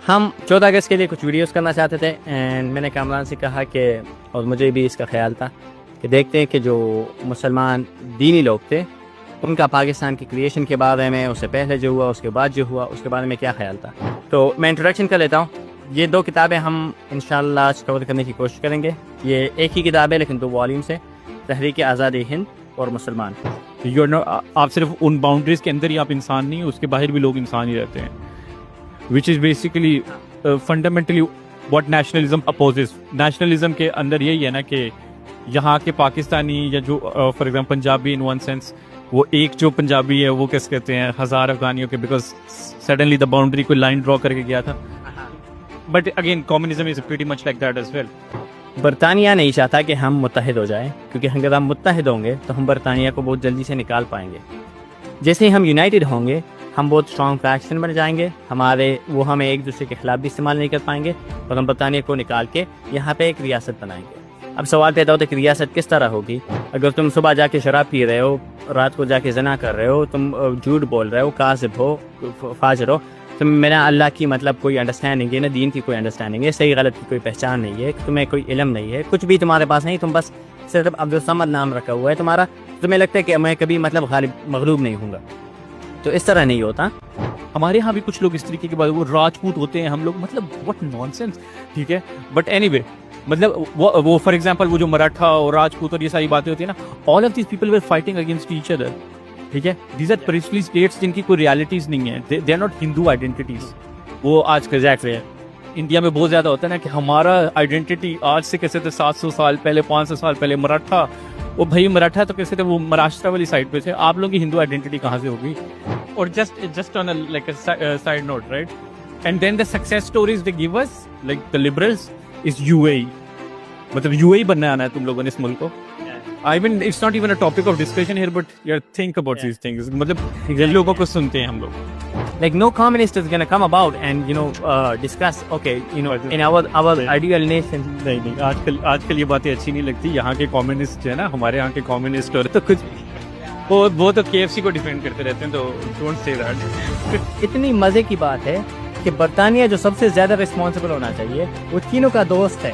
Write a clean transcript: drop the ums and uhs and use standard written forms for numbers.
हम 14 अगस्त के लिए कुछ वीडियोस करना चाहते थे एंड मैंने कामरान से कहा कि, और मुझे भी इसका ख्याल था कि देखते हैं कि जो मुसलमान दीनी लोग थे उनका पाकिस्तान की क्रिएशन के बारे में, उससे पहले जो हुआ, उसके बाद जो हुआ, उसके बारे में क्या ख्याल था। तो मैं इंट्रोडक्शन कर लेता हूँ। ये 2 किताबें हम इंशाल्लाह आज कवर करने की कोशिश करेंगे। ये एक ही किताब है लेकिन 2 वॉल्यूम से, तहरीक आज़ादी हिंद और मुसलमान। आप सिर्फ उन बाउंड्रीज के अंदर ही आप इंसान नहीं, उसके बाहर भी लोग इंसान ही रहते हैं, which is basically fundamentally what nationalism opposes. Nationalism के अंदर यही है ना कि यहाँ के पाकिस्तानी या जो for example Punjabi in one sense, वो एक जो पंजाबी है वो कैसे कहते हैं 1000 अफगानियों के, बिकॉज सडनली द बाउंड्री को लाइन ड्रॉ करके गया था। But again communism is pretty much like that as well. बरतानिया नहीं चाहता कि हम मुत्तहिद हो जाएं, क्योंकि अगर हम मुत्तहिद होंगे तो हम बरतानिया को बहुत जल्दी से निकाल पाएंगे। जैसे ही हम यूनाइटेड होंगे हम बहुत स्ट्रॉन्ग फैक्शन बन जाएंगे, वो हमें एक दूसरे के खिलाफ भी इस्तेमाल नहीं कर पाएंगे और हम बरतानिया को निकाल के यहाँ पे एक रियासत बनाएंगे। अब सवाल पैदा होता है कि रियासत किस तरह होगी। अगर तुम सुबह जाके शराब पी रहे हो, रात को जाके जना कर रहे हो, तुम झूठ बोल रहे हो, काज़िब हो, फाजिर हो, तो मेरा अल्लाह की मतलब कोई अंडरस्टैंडिंग है ना, दीन की कोई अंडरस्टैंडिंग है, सही गलत की कोई पहचान नहीं है, तुम्हें कोई इल्म नहीं है, कुछ भी तुम्हारे पास नहीं, तुम बस सिर्फ अब्दुल समद नाम रखा हुआ है तुम्हारा, तुम्हें लगता है कि मैं कभी मतलब गालिब मगलूब नहीं हूँगा। तो इस तरह नहीं होता। हमारे यहाँ भी कुछ लोग इस तरीके के बाद वो राजपूत होते हैं, हम लोग मतलब व्हाट नॉनसेंस, ठीक है। बट एनीवे मतलब वो फॉर एग्जांपल वो जो मराठा और राजपूत और ये सारी बातें होती है ना, all of these people were fighting against each other, ठीक है। दीज आर प्रिंसली स्टेट्स जिनकी कोई रियलिटीज नहीं है, they are not Hindu identities. वो आज के एग्जैक्टली है इंडिया में बहुत ज्यादा होता है ना कि हमारा आइडेंटिटी आज से कैसे थे 700 साल पहले, 500 साल पहले मराठा, वो भाई मराठा तो कैसे थे, वो महाराष्ट्र वाली साइड पे थे, आप लोगों की हिंदू आइडेंटिटी कहाँ से होगी। और just on like a side note, right, and then the success stories they give us like the liberals is UAE. मतलब यूएई बनने आना है तुम लोगों ने इस मुल्क को। I mean it's not even a topic of discussion here, but you think about these things. मतलब लोगों को सुनते हैं हम लोग। Like no communist is gonna come about and discuss in our ideal nation. नहीं आजकल ये बातें अच्छी नहीं लगती। यहाँ के कम्युनिस्ट है ना, हमारे यहाँ के कम्युनिस्ट और तो कुछ वो तो KFC को डिफेंड करते रहते हैं, तो डोंट से दैट। इतनी मजे की बात है कि बरतानिया जो सबसे ज्यादा रिस्पॉन्सिबल होना चाहिए वो तीनों का दोस्त है।